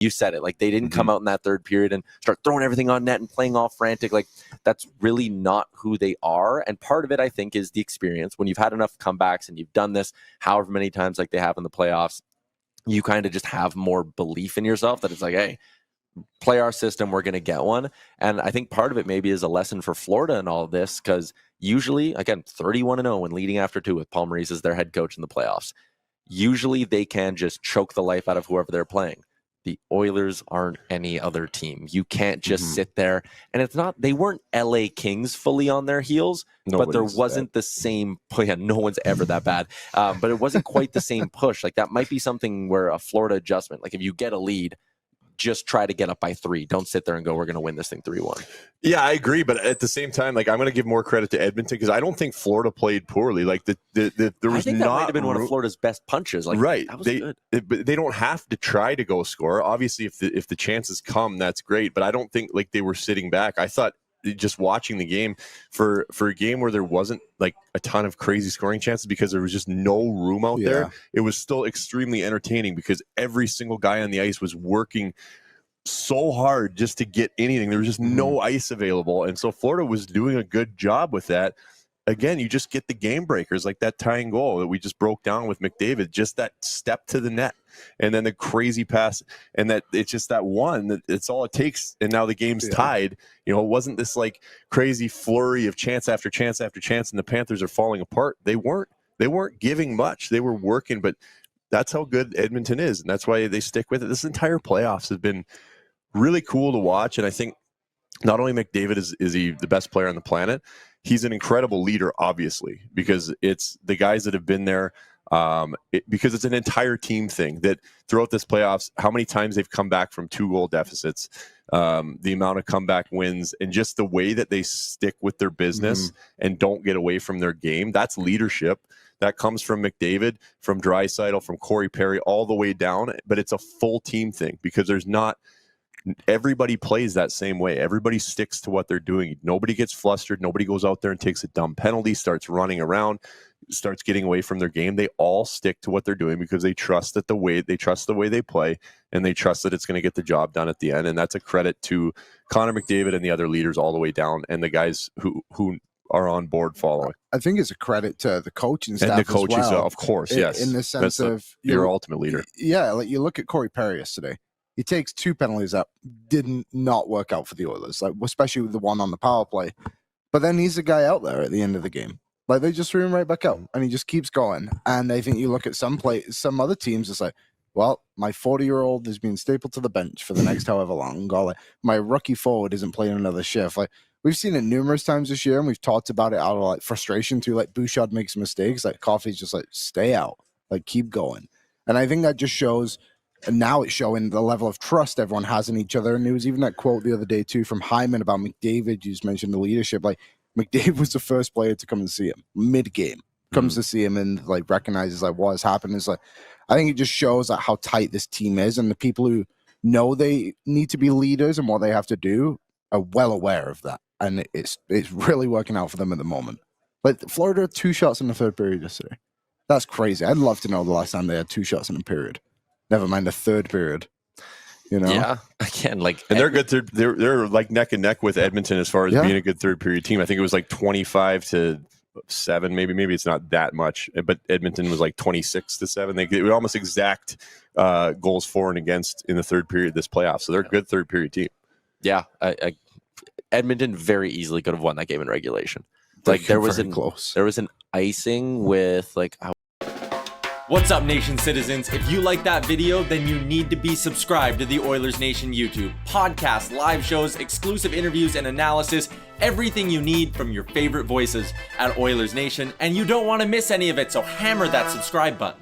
You said it. Like, they didn't come out in that third period and start throwing everything on net and playing all frantic. Like, that's really not who they are. And part of it, I think, is the experience. When you've had enough comebacks and you've done this however many times like they have in the playoffs, you kind of just have more belief in yourself that it's like, hey, play our system, we're going to get one. And I think part of it maybe is a lesson for Florida in all of this, because usually, again, 31-0 when leading after 2 with Paul Maurice as their head coach in the playoffs. Usually they can just choke the life out of whoever they're playing. The Oilers aren't any other team. You can't just sit there. And it's not, they weren't LA Kings fully on their heels, but there wasn't the same, no one's ever that bad. But it wasn't quite the same push. Like, that might be something where a Florida adjustment, like if you get a lead, just try to get up by 3. Don't sit there and go, we're going to win this thing 3-1. Yeah, I agree. But at the same time, like, I'm going to give more credit to Edmonton, because I don't think Florida played poorly. Like, there was I think that might have been one of Florida's best punches. Like, right. That was good. But they don't have to try to go score. Obviously, if the chances come, that's great. But I don't think like they were sitting back. I thought, just watching the game, for a game where there wasn't like a ton of crazy scoring chances because there was just no room out there, it was still extremely entertaining because every single guy on the ice was working so hard just to get anything. There was just no ice available. And so Florida was doing a good job with that. Again, you just get the game breakers, like that tying goal that we just broke down with McDavid, just that step to the net and then the crazy pass. And that it's just that one, that it's all it takes. And now the game's tied. You know, it wasn't this like crazy flurry of chance after chance after chance and the Panthers are falling apart. They weren't giving much. They were working, but that's how good Edmonton is. And that's why they stick with it. This entire playoffs has been really cool to watch. And I think not only McDavid is he the best player on the planet, he's an incredible leader, obviously, because it's the guys that have been there, because it's an entire team thing that throughout this playoffs, how many times they've come back from 2-goal deficits, the amount of comeback wins, and just the way that they stick with their business and don't get away from their game. That's leadership. That comes from McDavid, from Draisaitl, from Corey Perry, all the way down. But it's a full team thing because there's not – everybody plays that same way. Everybody sticks to what they're doing. Nobody gets flustered. Nobody goes out there and takes a dumb penalty, starts running around, starts getting away from their game. They all stick to what they're doing because they trust that the way they play, and they trust that it's going to get the job done at the end. And that's a credit to Connor McDavid and the other leaders all the way down, and the guys who are on board following. I think it's a credit to the coaching staff and the coaches, as well, of course, yes. In the sense of your ultimate leader. Yeah, like you look at Corey Perry yesterday. He takes 2 penalties that did not work out for the Oilers, like especially with the one on the power play. But then he's the guy out there at the end of the game. Like they just threw him right back out, and he just keeps going. And I think you look at some other teams, it's like, well, my 40-year-old is being stapled to the bench for the next however long. Like, my rookie forward isn't playing another shift. Like we've seen it numerous times this year, and we've talked about it out of like frustration too. Like Bouchard makes mistakes, like Coffey's just like stay out, like keep going. And I think that just shows. And now it's showing the level of trust everyone has in each other. And there was even that quote the other day, too, from Hyman about McDavid. You just mentioned the leadership. Like, McDavid was the first player to come and see him mid-game. Comes to see him and, like, recognizes, like, what has happened. It's like, I think it just shows, like, how tight this team is. And the people who know they need to be leaders and what they have to do are well aware of that. And it's really working out for them at the moment. But Florida had 2 shots in the third period yesterday. That's crazy. I'd love to know the last time they had 2 shots in a period. Never mind the third period, you know? Yeah, again, like... And they're good. They're like neck and neck with Edmonton as far as being a good third period team. I think it was like 25-7, maybe it's not that much, but Edmonton was like 26-7. They were almost exact goals for and against in the third period this playoff. So they're a good third period team. Yeah, Edmonton very easily could have won that game in regulation. Like there was an icing with like... What's up, Nation citizens? If you like that video, then you need to be subscribed to the Oilers Nation YouTube. Podcasts, live shows, exclusive interviews, and analysis. Everything you need from your favorite voices at Oilers Nation. And you don't want to miss any of it, so hammer that subscribe button.